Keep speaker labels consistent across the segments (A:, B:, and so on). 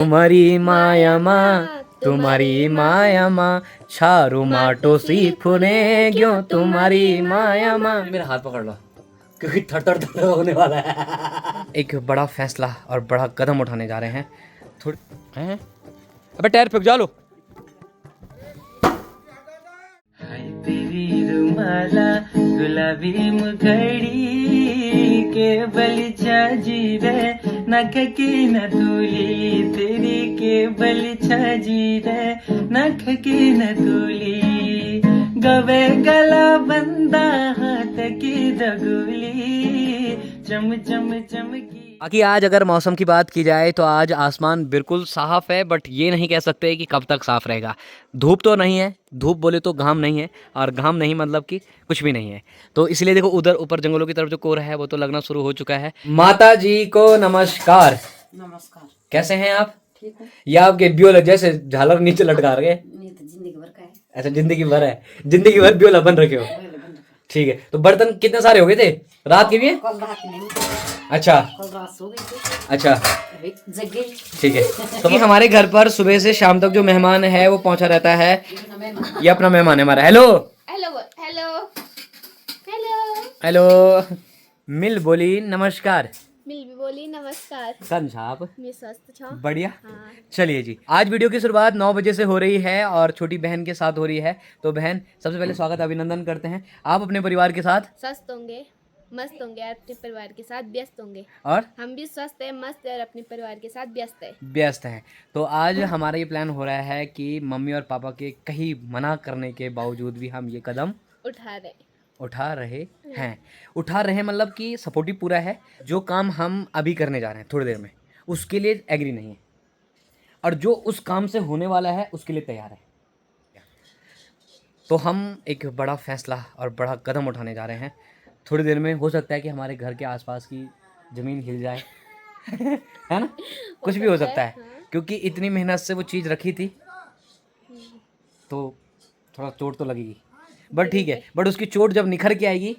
A: तुम्हारी मायामा तुम्हारी मायामा छारू माटो सीखने क्यों तुम्हारी मायामा। मेरा हाथ पकड़ लो क्योंकि थर होने वाला है। एक बड़ा फैसला और बड़ा कदम उठाने जा रहे हैं। थोड़ी हैं? अबे टायर फेंक जा लो। हाय तेरी रुमाला गुलाबी मुखड़ी केवल छाजी रे नख की न तूली तेरी केवल छाजी रे नख की न तूली गवे गला बंदा हाथ की दगुली चम चम चमकी। बाकी आज अगर मौसम की बात की जाए तो आज आसमान बिल्कुल साफ है, बट ये नहीं कह सकते कि कब तक साफ रहेगा। धूप तो नहीं है, धूप बोले तो घाम नहीं है, और घाम नहीं मतलब कि कुछ भी नहीं है। तो इसलिए देखो उधर ऊपर जंगलों की तरफ जो कोहरा है वो तो लगना शुरू हो चुका है। माता जी को नमस्कार।
B: नमस्कार।
A: कैसे हैं आप?
B: ठीक हूँ।
A: या आपके ब्योला जैसे झालर नीचे लटका रखे?
B: नहीं तो जिंदगी भर का है।
A: अच्छा जिंदगी भर है, जिंदगी भर ब्योला बन रखे हो। ठीक है, तो बर्तन कितने सारे हो गए थे रात के भी?
B: कल रात नहीं,
A: अच्छा
B: कल रात सो गई थी।
A: अच्छा
B: अभी जग गई।
A: ठीक है। तो हमारे घर पर सुबह से शाम तक जो मेहमान है वो पहुंचा रहता है। ये अपना मेहमान है हमारा। Hello
C: hello hello hello
A: hello. मिल बोली नमस्कार।
C: मिल भी बोली नमस्कार।
A: सन छाप
C: मैं स्वस्थ छौ।
A: बढ़िया।
C: हाँ।
A: चलिए जी, आज वीडियो की शुरुआत 9 बजे से हो रही है और छोटी बहन के साथ हो रही है। तो बहन सबसे पहले स्वागत अभिनंदन करते हैं। आप अपने परिवार के साथ
C: स्वस्थ होंगे, मस्त होंगे, अपने परिवार के साथ व्यस्त होंगे।
A: और
C: हम भी स्वस्थ है, मस्त है और अपने परिवार के साथ व्यस्त है।
A: व्यस्त हैं। तो आज हमारा ये प्लान हो रहा है कि मम्मी और पापा के कहीं मना करने के बावजूद भी हम ये कदम उठा रहे हैं। उठा रहे मतलब कि सपोर्टिव पूरा है। जो काम हम अभी करने जा रहे हैं थोड़ी देर में, उसके लिए एग्री नहीं है, और जो उस काम से होने वाला है उसके लिए तैयार है। तो हम एक बड़ा फैसला और बड़ा कदम उठाने जा रहे हैं। थोड़ी देर में हो सकता है कि हमारे घर के आसपास की ज़मीन हिल जाए है ना, कुछ भी हो सकता है।
C: हाँ।
A: क्योंकि इतनी मेहनत से वो चीज़ रखी थी तो थोड़ा चोट तो लगेगी, बट ठीक है। बट उसकी चोट जब निखर के आएगी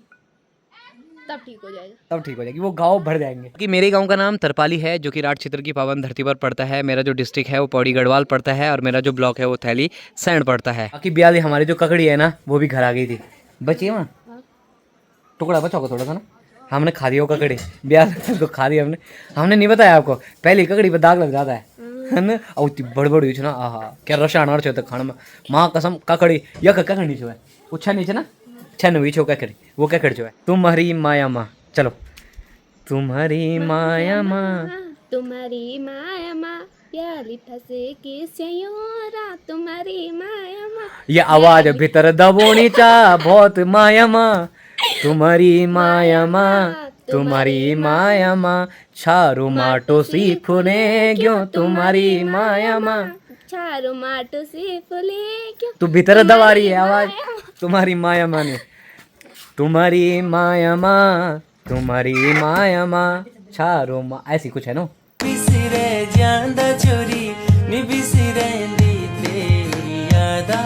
C: तब ठीक हो जाएगा।
A: तब ठीक हो जाएगी, वो गांव भर जाएंगे। कि मेरे गांव का नाम तरपाली है, जो कि राठ क्षेत्र की पावन धरती पर पड़ता है। मेरा जो डिस्ट्रिक्ट है वो पौड़ी गढ़वाल पड़ता है, और मेरा जो ब्लॉक है वो थैली सैंड पड़ता है। बाकी ब्याह हमारी जो ककड़ी है ना वो भी घर आ गई थी। बची है वहाँ टुकड़ा बचा होगा थोड़ा सा ना, हमने खा दिया वो ककड़ी। ब्याह को खा दिया हमने नहीं बताया आपको। पहली ककड़ी पर दाग लग जाता है ना। और बड़बड़ हुई ना, आहा क्या रसा अनार छो खाने में। माँ कसम ककड़ी या ककड़ी नीचे है उच्छा नीचे ना छन हुई छो ककड़ी, वो ककड़ी जो है। तुम्हारी माया माँ, चलो तुम्हारी माया माँ
C: तुम्हारी माया माँ प्याली फसे के सयोरा तुम्हारी माया माँ।
A: ये आवाज भीतर दबोनी चा बहुत माया माँ। तुम्हारी माया माँ तुम्हारी माया माँ छारू माटो सीखने क्यों तुम्हारी माया माँ।
C: चारो माटो से फूले क्यों।
A: तू भीतर दबा रही है आवाज। तुम्हारी माया माँ ने तुम्हारी माया माँ तुम्हारी माया माँ छारो माँ, ऐसी कुछ है ना। बिसरे जांदा चोरी नी बिसरे दी तेरी यादा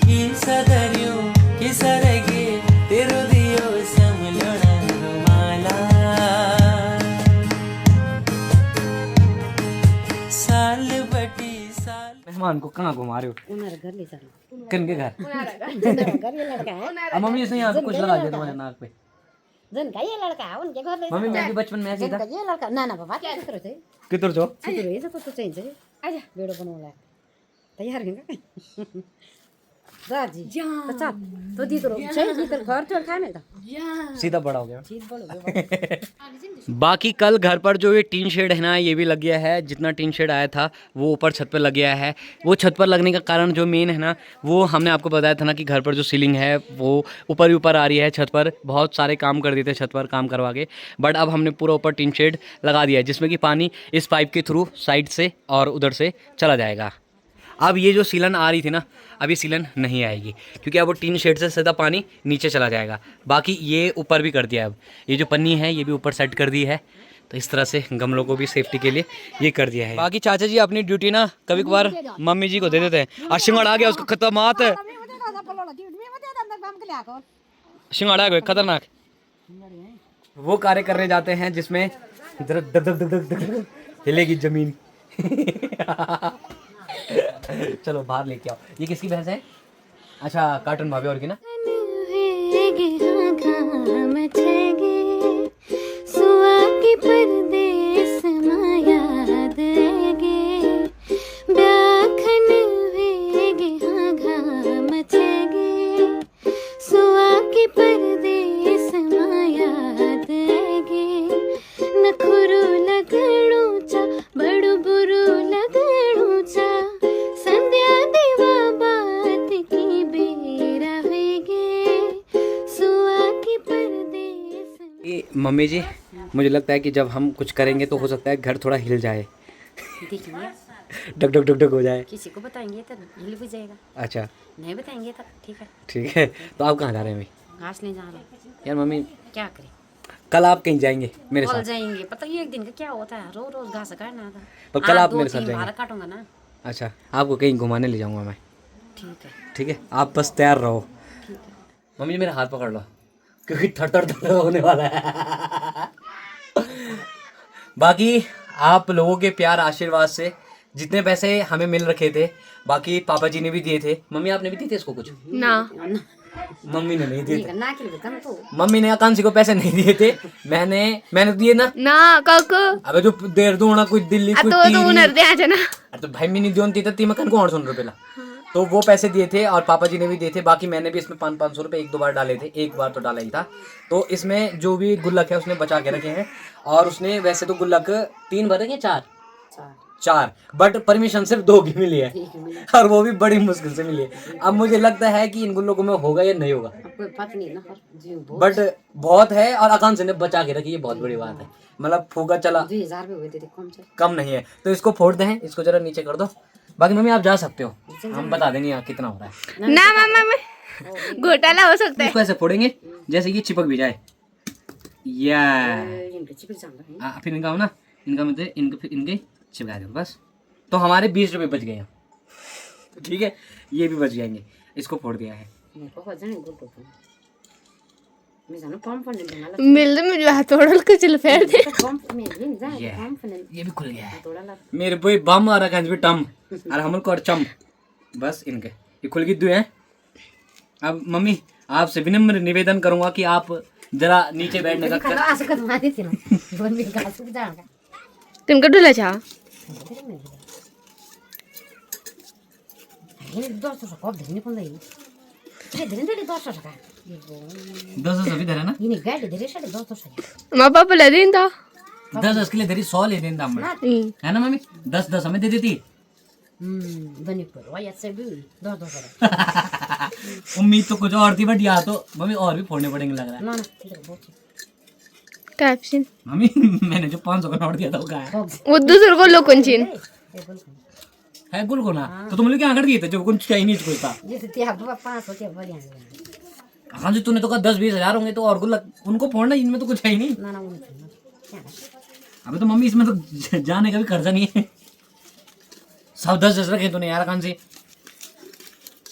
A: की सदरियो की सरगे तेरो दियो समलोना रुमाला साल बटी साल। मेहमान को कहाँ घुमा रहे हो?
B: उन्हें घर ले चलो।
A: किन के घर?
B: घर ये लड़का है।
A: अब मम्मी इसने यहाँ पे कुछ लगा दिया तुम्हारे नाक पे।
B: जन का ये लड़का है, उनके घर ले
A: मम्मी
B: चलो।
A: मैं भी बचपन में ऐसे ही
B: जन
A: था।
B: का ये लड़का ना ना बाबा क्या कर रहे थे?
A: किधर जो
B: सीधे रहे सब तो चेंज है। आजा वीडियो बनवाला है। तैयार हैं राजी तो चल तो दी करो सही जी कर घर चल खाने का
A: सीधा बड़ा हो गया।
B: चीज बोलो
A: बाकी कल घर पर जो ये टीन शेड है ना ये भी लग गया है। जितना टीन शेड आया था वो ऊपर छत पर लग गया है। वो छत पर लगने का कारण जो मेन है ना, वो हमने आपको बताया था ना कि घर पर जो सीलिंग है वो ऊपर ही ऊपर आ रही है। छत पर बहुत सारे काम कर दिए थे छत पर काम करवा के, बट अब हमने पूरा ऊपर टीन शेड लगा दिया है, जिसमें कि पानी इस पाइप के थ्रू साइड से और उधर से चला जाएगा। अब ये जो सीलन आ रही थी ना, अभी सीलन नहीं आएगी, क्योंकि अब वो टीन शेड से सीधा पानी नीचे चला जाएगा। बाकी ये ऊपर भी कर दिया है। अब ये जो पन्नी है ये भी ऊपर सेट कर दी है, तो इस तरह से गमलों को भी सेफ्टी के लिए ये कर दिया है। बाकी चाचा जी अपनी ड्यूटी ना कभी कभार मम्मी जी को दे देते हैं। और शिंगाड़ा आ गया उसको खतरनाक है, शिंगाड़ा आ गया खतरनाक।
D: वो कार्य करने जाते हैं जिसमें जरा दग दग दग दग दग हिलेगी जमीन। चलो बाहर लेके आओ। ये किसकी भैंस है? अच्छा कार्टून भाभी और की ना। मम्मी जी मुझे लगता है कि जब हम कुछ करेंगे तो हो सकता है घर थोड़ा हिल जाए,
B: देखिए
D: डग डग डग डग हो जाए।
B: किसी को बताएंगे तो हिल भी जाएगा,
D: अच्छा
B: नहीं बताएंगे तो ठीक
D: है। तो आप कहाँ जा रहे हैं अभी?
B: घास ले जा रहे हैं।
D: यार मम्मी
B: क्या करें,
D: कल आप कहीं जाएंगे मेरे
B: कल
D: साथ?
B: जाएंगे, पता है एक दिन का क्या होता है, रोज रोज घास काटना था।
D: पर कल आप
B: दो
D: मेरे साथ
B: तीन
D: जाएंगे।
B: बार काटूंगा ना।
D: अच्छा आपको कहीं घुमाने ले जाऊंगा मैं।
B: ठीक है
D: आप बस तैयार रहो। मम्मी जी मेरा हाथ पकड़ लो क्योंकि थर होने वाला है। बाकी आप लोगों के प्यार आशीर्वाद से जितने पैसे हमें मिल रखे थे, बाकी पापा जी ने भी दिए थे। मम्मी आपने भी दिए थे इसको कुछ?
C: ना
D: मम्मी ने नहीं दिए थे।
B: ना के लिए तो
D: मम्मी ने आकांक्षी को पैसे नहीं दिए थे, मैंने दिए ना।
C: ना काको
D: अबे जो देर दो ना कोई दिल्ली कोई
C: तो
D: टीरी।
C: उनर दे आजा ना।
D: तो भाई मैंने दियोन ती ती मकन को 800 रुपये ला, तो वो पैसे दिए थे और पापा जी ने भी दिए थे। बाकी मैंने भी इसमें 500 रुपये एक दो बार डाले थे, एक बार तो डाला ही था। तो इसमें जो भी गुल्लक है उसने बचा के रखे हैं। और उसने वैसे तो गुल्लक 3 भरे हैं, 4 बट परमिशन सिर्फ 2 की मिली है और वो भी बड़ी मुश्किल से मिली है। अब मुझे लगता है कि इन गुल्लकों में होगा या नहीं होगा, बट बहुत है और आकांक्षा ने बचा के रखी, ये बहुत बड़ी बात है। मतलब फूका चला
B: 2000 हुए थे,
D: कम नहीं है। तो इसको फोड़ते हैं, इसको जरा नीचे कर दो। बाकी मम्मी आप जा सकते हो, हम बता देंगे यहाँ कितना हो रहा है।
C: ना मामा में घोटाला हो सकता है।
D: इसको ऐसे फोड़ेंगे जैसे ये चिपक भी जाए। या फिर इनका हो ना, इनका मतलब इनके चिपका दो बस। तो हमारे 20 रुपये बच गए हैं। तो ठीक है ये भी बच जाएंगे। इसको फोड़ दिया है।
C: मिल हथौड़ल के चल फेर दे।
D: ये भी खुल गया है। मेरे भाई बम आ रखा है टम और हम को चम बस इनके ये खुल गई दुए हैं। अब मम्मी आपसे विनम्र निवेदन करूंगा कि आप जरा नीचे बैठने का
C: तुमको डुला चाह
D: 10 अभी धरा ना,
C: माँ पापा ले दिन था
D: 10 के लिए धरी 100 ले देना है ना मम्मी। 10 हमें दे देती। उम्मीद तो कुछ और थी बट यहाँ तो मम्मी और भी फोड़ने पड़ेंगे लग रहा है।
C: कैप्शन
D: मम्मी मैंने जो 500 का नोट दिया था वो कहाँ है?
C: वो दूसरे को लो कुंचिन
D: है गुल को ना। तो तुम लोग क्या कर दिए थे जो कुछ चाहिए नहीं कुछ था। हाँ जी तूने तो कहा 10-20 हजार होंगे तो और गुल्लक उनको फोड़ना, इनमें तो कुछ है ही नहीं। अबे तो मम्मी इसमें तो जाने का भी खर्चा नहीं है। सब 10 रखे तूने यार कान से,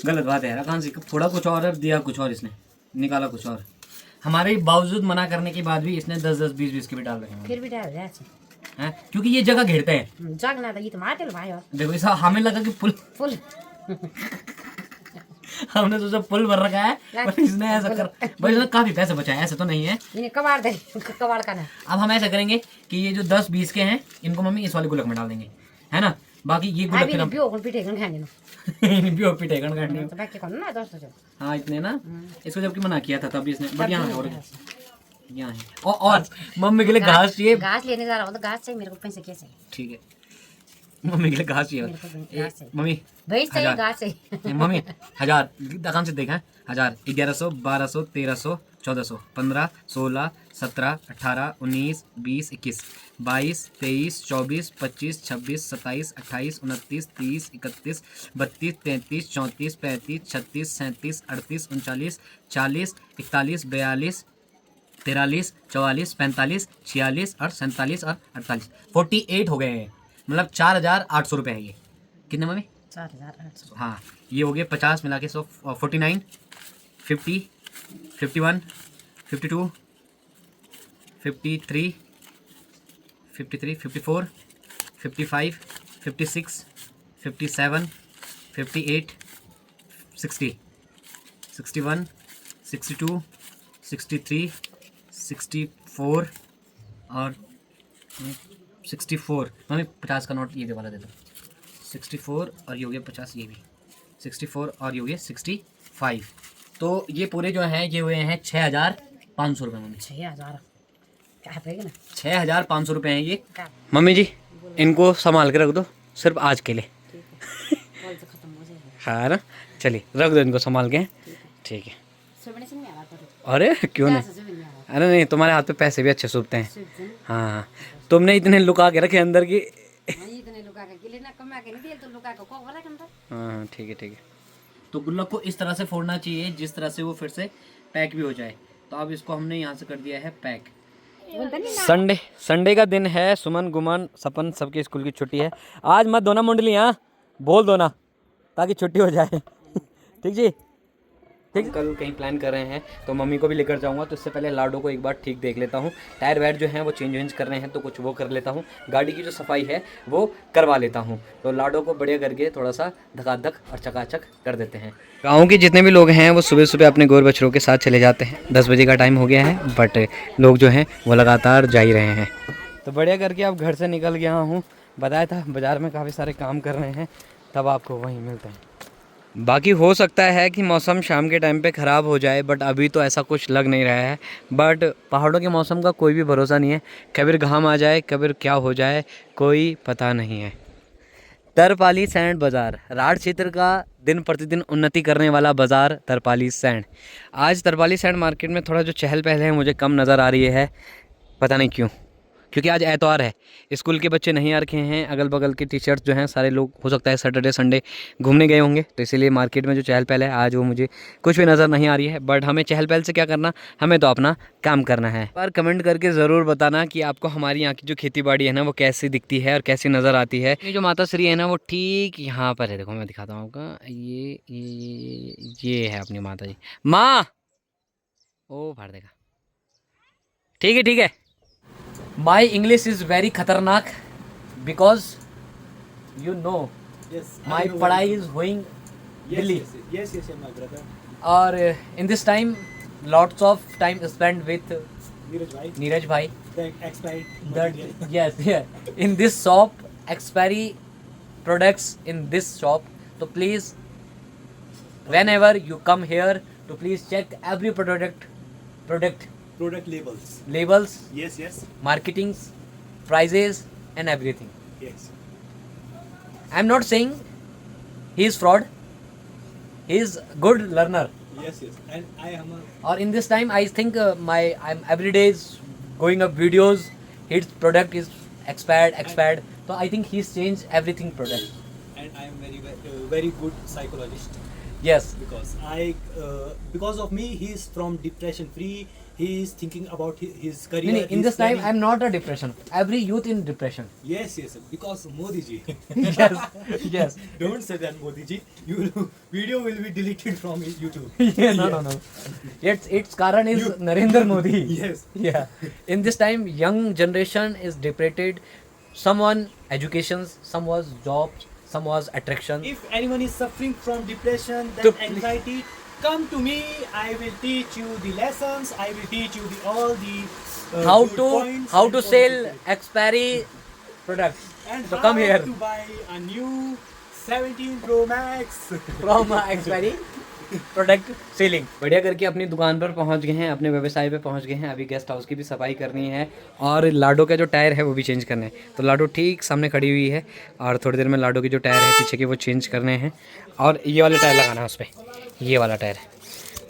D: गलत बात है यार कान से। थोड़ा कुछ और दिया कुछ और, इसने निकाला कुछ और। हमारे बावजूद मना करने के बाद भी इसने 10-10 20-20 के भी डाल रखे हैं।
B: फिर भी डाल रहे
D: हैं क्योंकि ये जगह घेरते हैं।
B: जागना था ये तो मार भाई।
D: देखो ऐसा हमें लगा कि पुल हमने तो सब पुल भर रखा है पर इसने ऐसा कर भाई इसने काफी पैसे बचाए, ऐसा तो नहीं है।
B: कबाड़ दे कबाड़ का ना।
D: अब हम ऐसा करेंगे कि ये जो 10-20 के हैं इनको मम्मी इस वाले गुल्लक में डाल देंगे, है ना। बाकी ये गुल्लक फिर हम पिटेगन खाने। हाँ इतने ना, इसको जबकि मना किया था तब इसने। बट यहाँ है और मम्मी के लिए घास चाहिए।
B: घास लेने जा रहा हूँ तो घास चाहिए मेरे को, पैसे क्या चाहिए?
D: ठीक है मम्मी के लिए घास चाहिए। मम्मी
B: भैंस चाहिए, घास चाहिए।
D: मम्मी 1000 दुकान से देखा है 1000 1100 1200 1300 1400 15 16 17 18 19 20 21 22 23 24 25 26 27 28 29 30 31 32 33 34 35 36 37 38 39 40 41 42 43 44 45 46 और 47 और 48 48 हो गए हैं। मतलब 4800 रुपये है ये। कितने मम्मी?
B: 4800।
D: हाँ ये हो गए 50 मिला के 49 50 51 52 53, 54, 55, 56, 57, 58, 60, 61, 62, 63, 64 और 64। मम्मी 50 का नोट ये वाला दे दो। 64 और ये हो गया 50, ये भी 64 और ये हो गया 65। तो ये पूरे जो हैं ये हुए हैं 6,500 रुपये मम्मी।
B: 6,000 क्या है ना
D: 6,500 रुपये हैं ये। मम्मी जी इनको संभाल के रख दो सिर्फ आज के लिए।
B: कॉल से खत्म हो जाएगा।
D: हाँ ना, चलिए रख दो इनको संभाल के। ठीक है।
B: सुबह से नहीं आ रहा करो।
D: अरे क्यों नहीं, अरे नहीं तुम्हारे हाथ पे पैसे भी अच्छे सूखते हैं। हाँ तुमने इतने लुका के रखे अंदर की।
B: इतने लुका के गिले ना कमा के नहीं दिए तो लुका के को वाला के अंदर।
D: हाँ ठीक है ठीक है। तो गुल्लक को इस तरह से फोड़ना चाहिए जिस तरह से वो फिर से पैक भी हो जाए। तो अब इसको हमने यहाँ से कर दिया है पैक। संडे का दिन है, सुमन गुमन सपन सबके स्कूल की छुट्टी है। आज मत धोना मुंडली, हाँ बोल दो ना ताकि छुट्टी हो जाए। ठीक जी ठीक। कल कहीं प्लान कर रहे हैं तो मम्मी को भी लेकर जाऊंगा, तो इससे पहले लाडो को एक बार ठीक देख लेता हूँ। टायर वायर जो हैं वो चेंज कर रहे हैं तो कुछ वो कर लेता हूँ। गाड़ी की जो सफाई है वो करवा लेता हूँ। तो लाडो को बढ़िया करके थोड़ा सा धकाधक और चकाचक कर देते हैं। गाँव के जितने भी लोग हैं वो सुबह सुबह अपने गोर बछड़ों के साथ चले जाते हैं। 10 बजे का टाइम हो गया है बट लोग जो हैं वो लगातार जा ही रहे हैं। तो बढ़िया करके अब घर से निकल गया हूँ। बताया था बाज़ार में काफ़ी सारे काम कर रहे हैं, तब आपको वहीं मिलते हैं। बाकी हो सकता है कि मौसम शाम के टाइम पे ख़राब हो जाए बट अभी तो ऐसा कुछ लग नहीं रहा है। बट पहाड़ों के मौसम का कोई भी भरोसा नहीं है, कभी घाम आ जाए कभी क्या हो जाए कोई पता नहीं है। तरपाली सैंड बाज़ार राढ़ क्षेत्र का दिन प्रतिदिन उन्नति करने वाला बाज़ार तरपाली सैंड। आज तरपाली सैंड मार्केट में थोड़ा जो चहल पहल है मुझे कम नज़र आ रही है, पता नहीं क्यों, क्योंकि आज एतवार है। स्कूल के बच्चे नहीं आ रखे हैं। अगल बगल के टीचर्स जो हैं सारे लोग हो सकता है सैटरडे संडे घूमने गए होंगे, तो इसीलिए मार्केट में जो चहल पहल है आज वो मुझे कुछ भी नज़र नहीं आ रही है। बट हमें चहल पहल से क्या करना, हमें तो अपना काम करना है। पर कमेंट करके ज़रूर बताना कि आपको हमारी यहाँ की जो खेती बाड़ी है ना वो कैसी दिखती है और कैसी नज़र आती है। ये जो माता श्री है ना वो ठीक यहाँ पर है, देखो मैं दिखाता हूँ आपका। ये है अपनी माता जी। माँ ओ फाड़ देगा। ठीक है ठीक है। My English is very खतरनाक because you know my पढ़ाई is going Delhi.
E: Yes, my brother.
D: और in this time lots of time spent with
E: Neeraj bhai.
D: Neeraj bhai.
E: The expired
D: That
E: material.
D: yes yeah. In this shop expiry products in this shop. So please whenever you come here to please check every product
E: Product labels.
D: labels,
E: Yes.
D: marketings, prices and everything.
E: Yes.
D: I'm not saying he is fraud. He is good learner.
E: Yes. And I am a
D: Or in this time, I think I'm every day is going up videos. His product is expired. So I think he's changed everything product.
E: and I am very good psychologist
D: Yes.
E: because of me he is from depression free. He is thinking about his career.
D: In
E: his
D: this time,
E: planning.
D: I'm not a depression. Every youth in depression.
E: Yes. Because Modi ji.
D: Yes.
E: Don't say that, Modi ji. Video will be deleted from his YouTube.
D: Yeah, no. Its Karan is Narendra Modi.
E: Yes.
D: Yeah. In this time, young generation is depressed. Some was educations, some was jobs, some was attraction.
E: If anyone is suffering from depression,
D: So
E: then anxiety, come to me. I will teach you the lessons. I will teach you all the
D: how
E: good
D: to
E: points
D: how
E: and
D: to
E: all
D: sell
E: the tips.
D: expiry products.
E: And
D: So
E: how
D: come here
E: to buy a new 17 Pro Max.
D: from expiry product selling. बढ़िया करके अपनी दुकान पर पहुंच गए हैं, अपने व्यवसाय पे पहुंच गए हैं। अभी गेस्ट हाउस की भी सफाई करनी है और लाडो का जो टायर है वो भी चेंज करने हैं। तो लाडो ठीक सामने खड़ी हुई है और थोड़ी देर में लाडो की जो टायर है पीछे के वो चेंज करने हैं और ये वाला टायर लगाना है उस पर, ये वाला टायर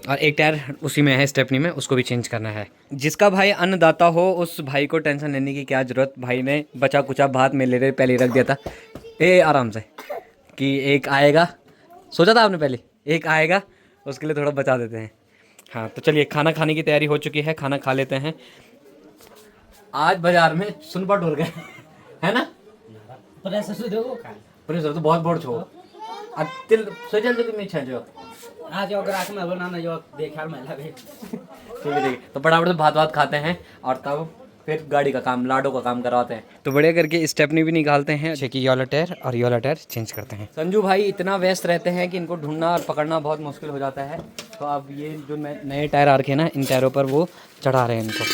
D: और एक टायर उसी में है स्टेपनी में, उसको भी चेंज करना है। जिसका भाई अन्नदाता हो उस भाई को टेंशन लेने की क्या ज़रूरत। भाई ने बचा कुचा भात मेरे लिए पहले रख दिया था आराम से कि एक आएगा, सोचा था आपने पहले एक आएगा, उसके लिए थोड़ा बचा देते हैं। हाँ तो चलिए खाना खाने की तैयारी हो चुकी है, खाना खा लेते हैं। आज बाजार में सुनपट हो गए है ना, प्रेशर तो बहुत बोर्ड छो अतिल सोचल तो तुम्हें इच्छा जो
B: आज यो ग्राहक में बोलना ना यो देखा मैं लगे।
D: ठीक है तो फटाफट से भात भात खाते हैं और तब फिर गाड़ी का काम, लाडो का काम करवाते हैं। तो बढ़िया करके स्टेपनी भी निकालते हैं, जैसे कि योला टायर और योला टायर चेंज करते हैं। संजू भाई इतना व्यस्त रहते हैं कि इनको ढूंढना और पकड़ना बहुत मुश्किल हो जाता है। तो अब ये जो नए टायर आ रखे हैं ना, इन टायरों पर वो चढ़ा रहे हैं, इनको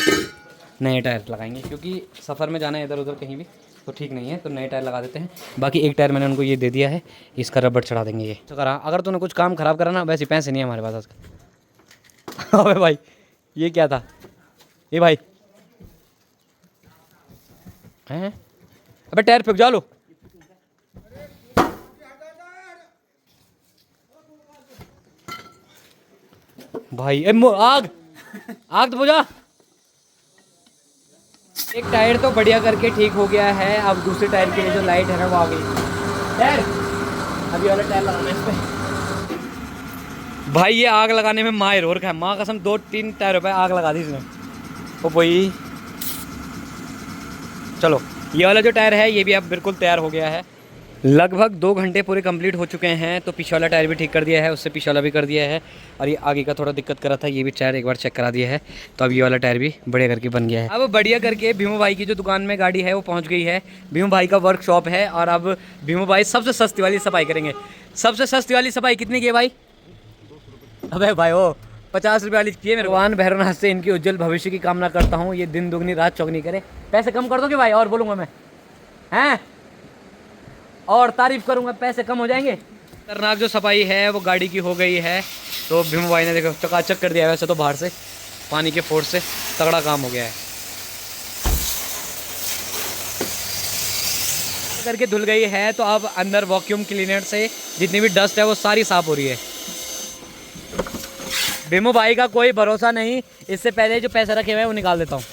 D: नए टायर लगाएंगे क्योंकि सफ़र में जाना है इधर उधर कहीं भी तो ठीक नहीं है, तो नए टायर लगा देते हैं। बाकी एक टायर मैंने उनको ये दे दिया है, इसका रबड़ चढ़ा देंगे ये। तो करा अगर तूने कुछ काम ख़राब करा ना, वैसे पैसे नहीं है हमारे पास आज। अबे भाई ये क्या था, ये भाई हैं? अबे टायर फेंक जा लो। भाई आग आग तो बुझा। एक टायर तो बढ़िया करके ठीक हो गया है। अब दूसरे टायर के लिए जो लाइट है ना वो आ गई। टायर अभी वाला टायर लगाना है इस पे। भाई ये आग लगाने में माहिर हो रखा है, माँ कसम 2-3 टायरों पे आग लगा दी इसने। ओ भाई चलो ये वाला जो टायर है ये भी अब बिल्कुल तैयार हो गया है। लगभग 2 घंटे पूरे कंप्लीट हो चुके हैं। तो पीछे वाला टायर भी ठीक कर दिया है, उससे पीछे वाला भी कर दिया है, और ये आगे का थोड़ा दिक्कत कर रहा था, ये भी टायर एक बार चेक करा दिया है। तो अब ये वाला टायर भी बढ़िया करके बन गया है। अब बढ़िया करके भीमू भाई की जो दुकान में गाड़ी है वो पहुँच गई है। भीमू भाई का वर्कशॉप है और अब भीमू भाई सबसे सस्ती वाली सफाई करेंगे। सबसे सस्ती वाली सफाई कितनी की है भाई? अबे भाई ओ 50 रुपये वाली की है। मेरे भगवान भैरवनाथ से इनकी उज्जवल भविष्य की कामना करता हूँ, ये दिन दुगनी रात चौगनी करे। पैसे कम कर दोगे भाई? और बोलूँगा मैं हैं, और तारीफ करूँगा, पैसे कम हो जाएंगे। खतरनाक जो सफाई है वो गाड़ी की हो गई है। तो भीमू भाई ने देखो चकाचक कर दिया है। वैसे तो बाहर से पानी के फोर्स से तगड़ा काम हो गया है। करके धुल गई है। तो अब अंदर वैक्यूम क्लीनर से जितनी भी डस्ट है वो सारी साफ हो रही है। भीमू भाई का कोई भरोसा नहीं, इससे पहले जो पैसे रखे हुए हैं वो निकाल देता हूँ।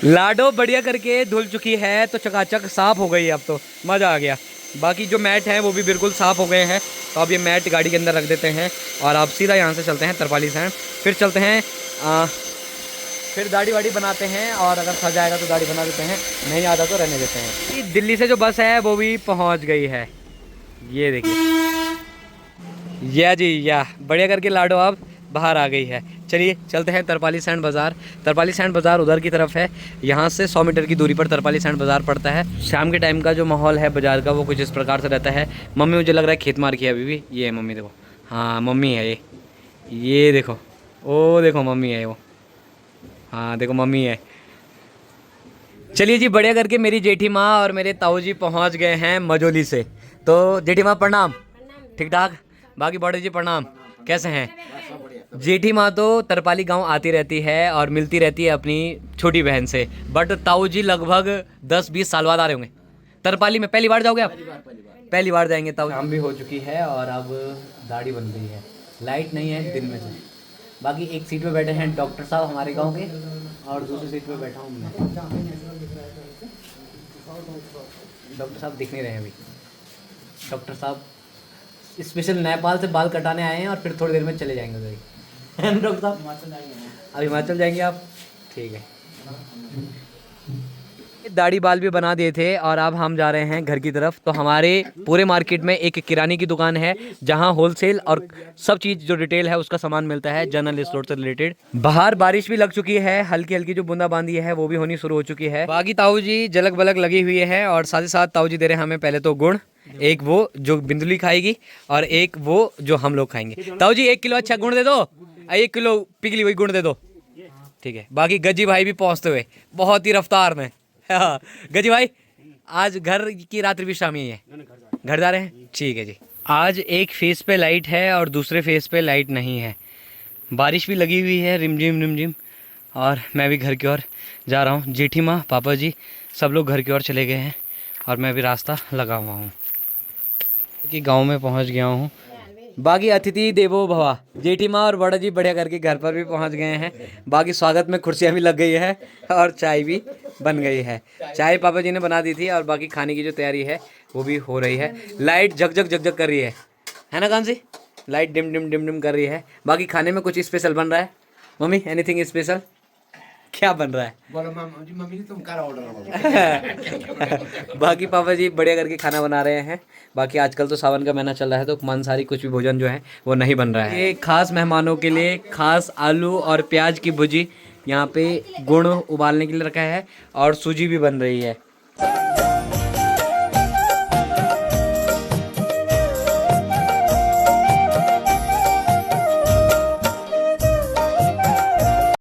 D: लाडो बढ़िया करके धुल चुकी है, तो चकाचक साफ़ हो गई है। अब तो मज़ा आ गया। बाकी जो मैट है वो भी बिल्कुल साफ़ हो गए हैं। तो अब ये मैट गाड़ी के अंदर रख देते हैं और अब सीधा यहाँ से चलते हैं तरपाली सैंड। फिर चलते हैं फिर दाढ़ी वाड़ी बनाते हैं, और अगर सज जाएगा तो दाढ़ी बना देते हैं, नहीं आता तो रहने देते हैं। दिल्ली से जो बस है वो भी पहुँच गई है, ये देखिए। या जी या बढ़िया करके लाडो अब बाहर आ गई है। चलिए चलते हैं तरपाली सैंड बाज़ार। तरपाली सैंड बाज़ार उधर की तरफ है, यहाँ से 100 मीटर की दूरी पर तरपाली सैंड बाज़ार पड़ता है। शाम के टाइम का जो माहौल है बाज़ार का वो कुछ इस प्रकार से रहता है। मम्मी मुझे लग रहा है खेत मार की है अभी भी। ये है मम्मी, देखो। हाँ मम्मी है ये देखो, ओ देखो मम्मी है वो। हाँ देखो मम्मी है। चलिए जी बढ़िया करके मेरी जेठी माँ और मेरे ताऊ जी पहुँच गए हैं मजोली से। तो जेठी माँ प्रणाम। ठीक ठाक। बाकी बड़े जी प्रणाम, कैसे हैं? जेठी माँ तो तरपाली गांव आती रहती है और मिलती रहती है अपनी छोटी बहन से, बट ताऊ जी लगभग 10-20 साल बाद आ रहे होंगे तरपाली में। पहली बार जाओगे आप? पहली बार जाएंगे। ताऊ शाम भी हो चुकी है और अब दाढ़ी बन गई है। लाइट नहीं है दिन में से। बाकी एक सीट पे बैठे हैं डॉक्टर साहब हमारे गाँव के, और दूसरी सीट पे बैठा हूँ मैं। डॉक्टर साहब दिख नहीं रहे हैं अभी। डॉक्टर साहब स्पेशल नेपाल से बाल कटाने आए हैं और फिर थोड़ी देर में चले जाएंगे उधर ही। डॉक्टर साहब अभी हिमाचल जाएंगे आप? ठीक है। दाढ़ी बाल भी बना दिए थे और अब हम जा रहे हैं घर की तरफ। तो हमारे पूरे मार्केट में एक किराने की दुकान है जहां होलसेल और सब चीज़ जो रिटेल है उसका सामान मिलता है, जनरल स्टोर से रिलेटेड। बाहर बारिश भी लग चुकी है, हल्की हल्की जो बूंदाबांदी है वो भी होनी शुरू हो चुकी है। बाकी ताऊ जी झलक बलक लगी हुई है, और साथ ही साथ ताऊ जी दे रहे हैं हमें पहले तो गुड़, एक वो जो बिंदुली खाएगी और एक वो जो हम लोग खाएंगे। ताऊ जी 1 किलो अच्छा गुड़ दे दो, 1 किलो पिघली हुई गुड़ दे दो। ठीक है। बाकी गज्जी भाई भी पहुँचते हुए बहुत ही रफ्तार में। हाँ गजी भाई आज घर की रात्रि भी शाम ही है, घर जा रहे हैं? ठीक है जी। आज एक फेस पे लाइट है और दूसरे फेस पे लाइट नहीं है। बारिश भी लगी हुई है रिमझिम रिमझिम, और मैं भी घर की ओर जा रहा हूँ। जेठी माँ पापा जी सब लोग घर की ओर चले गए हैं और मैं भी रास्ता लगा हुआ हूँ कि गाँव में पहुँच गया हूँ। बाकी अतिथि देवो भवा, जेठी माँ और बड़ा जी बढ़िया करके घर पर भी पहुंच गए हैं। बाकी स्वागत में कुर्सियाँ भी लग गई है और चाय भी बन गई है। चाय पापा जी ने बना दी थी और बाकी खाने की जो तैयारी है वो भी हो रही है। लाइट झकझक झकझक कर रही है ना कांसी? Light dim dim dim dim कर रही है। बाकी खाने में कुछ स्पेशल बन रहा है। Mummy anything special? क्या बन रहा है?
F: बोलो मम्मी तुम कर ऑर्डर।
D: बाकी पापा जी बढ़िया करके खाना बना रहे हैं। बाकी आजकल तो सावन का महीना चल रहा है तो मांसाहारी कुछ भी भोजन जो है वो नहीं बन रहा है। ये खास मेहमानों के लिए खास आलू और प्याज की भुजी यहाँ पे गुड़ उबालने के लिए रखा है और सूजी भी बन रही है।